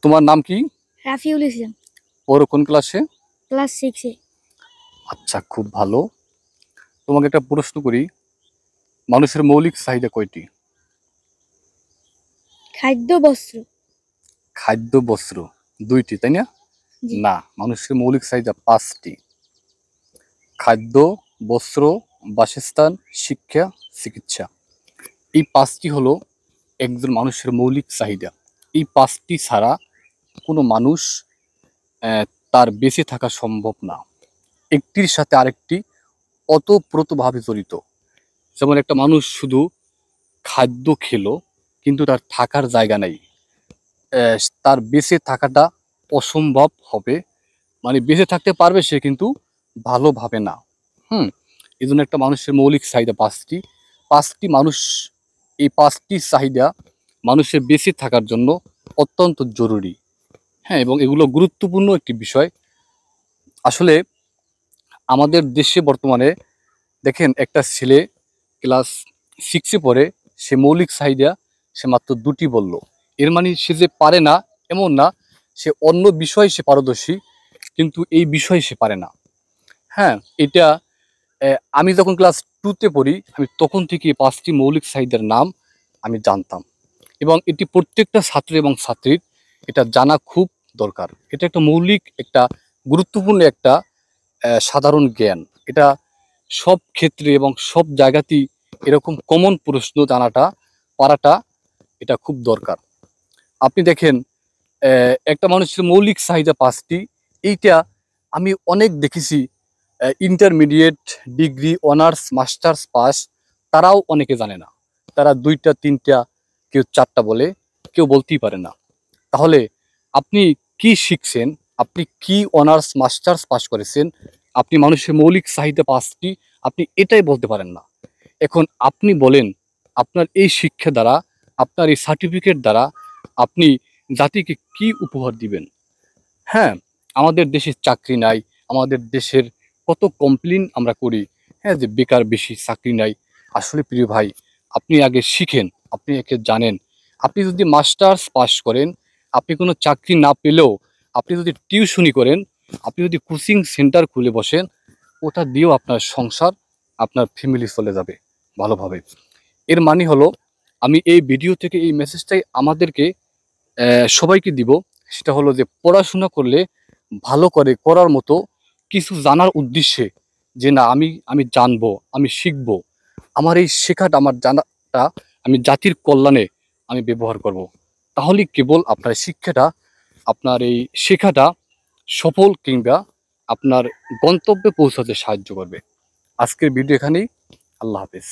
তোমার নাম কি? রাফিউল ইসলাম। পড়ো কোন ক্লাসে? ক্লাস 6-এ। আচ্ছা, খুব ভালো। তোমাকে একটা প্রশ্ন করি, মানুষের মৌলিক চাহিদা কয়টি? খাদ্য, বস্ত্র। খাদ্য, বস্ত্র, দুইটি, তাই না? জি। না, মানুষের মৌলিক চাহিদা পাঁচটি। খাদ্য, বস্ত্র, বাসস্থান, শিক্ষা, চিকিৎসা। এই পাঁচটি হলো একজন মানুষের মৌলিক চাহিদা। এই পাঁচটি ছাড়া কোনো মানুষ আহ, তার বেঁচে থাকা সম্ভব না। একটির সাথে আরেকটি ওতপ্রোতভাবে জড়িত। যেমন একটা মানুষ শুধু খাদ্য খেলো কিন্তু তার থাকার জায়গা নেই, তার বেঁচে থাকাটা অসম্ভব হবে। মানে বেঁচে থাকতে পারবে সে কিন্তু ভালোভাবে না। হুম। এই জন্য একটা মানুষের মৌলিক চাহিদা পাঁচটি। পাঁচটি মানুষ, এই পাঁচটি চাহিদা মানুষের বেঁচে থাকার জন্য অত্যন্ত জরুরি। হ্যাঁ, এবং এগুলো গুরুত্বপূর্ণ একটি বিষয়। আসলে আমাদের দেশে বর্তমানে দেখেন, একটা ছেলে ক্লাস 6-এ পড়ে, সে মৌলিক চাহিদা সে মাত্র দুটি বলল। এর মানে সে যে পারে না এমন না, সে অন্য বিষয়ে সে পারদর্শী কিন্তু এই বিষয়ে সে পারে না। হ্যাঁ, এটা আমি যখন ক্লাস 2-তে পড়ি আমি তখন থেকে এই পাঁচটি মৌলিক চাহিদার নাম আমি জানতাম, এবং এটি প্রত্যেকটা ছাত্র এবং ছাত্রীর এটা জানা খুব দরকার। এটা একটা মৌলিক, একটা গুরুত্বপূর্ণ একটা সাধারণ জ্ঞান। এটা সব ক্ষেত্রে এবং সব জায়গাতেই এরকম কমন প্রশ্ন জানাটা, পারাটা, এটা খুব দরকার। আপনি দেখেন, একটা মানুষের মৌলিক চাহিদা পাঁচটি। এইটা আমি অনেক দেখেছি, intermediate, degree, honours, masters pass, তারাও অনেকে জানে না। তারা দুইটা তিনটা, কেউ চারটা বলে, কেউ বলতেই পারে না। তাহলে আপনি কি শিখছেন? আপনি কি অনার্স মাস্টার্স পাস করেছেন? আপনি মানুষের মৌলিক চাহিদা পাঁচটি আপনি এটাই বলতে পারেন না। এখন আপনি বলেন, আপনার এই শিক্ষা দ্বারা, আপনার এই সার্টিফিকেট দ্বারা আপনি জাতিকে কি উপহার দিবেন? হ্যাঁ, আমাদের দেশে চাকরি নাই, আমাদের দেশের কত কমপ্লেন আমরা করি, হ্যাঁ, যে বেকার বেশি, চাকরি নাই। আসলে প্রিয় ভাই, আপনি আগে শিখেন, আপনি একে জানেন। আপনি যদি মাস্টার্স পাস করেন, আপনি কোনো চাকরি না পেলেও আপনি যদি টিউশনি করেন, আপনি যদি কোচিং সেন্টার খুলে বসেন, ওটা দিয়েও আপনার সংসার, আপনার ফ্যামিলি চলে যাবে ভালোভাবে। এর মানে হলো, আমি এই ভিডিও থেকে এই মেসেজটাই আমাদেরকে সবাইকে দিব। সেটা হলো যে পড়াশোনা করলে ভালো করে করার মতো কিছু জানার উদ্দেশ্যে, যে না, আমি আমি জানবো, আমি শিখবো, আমার এই শেখাটা, আমার জানাটা আমি জাতির কল্যাণে আমি ব্যবহার করব। তাহলেই কেবল আপনার শিক্ষাটা, আপনার এই শেখাটা সফল কিংবা আপনার গন্তব্যে পৌঁছাতে সাহায্য করবে। আজকের ভিডিও এখানেই। আল্লাহ হাফেজ।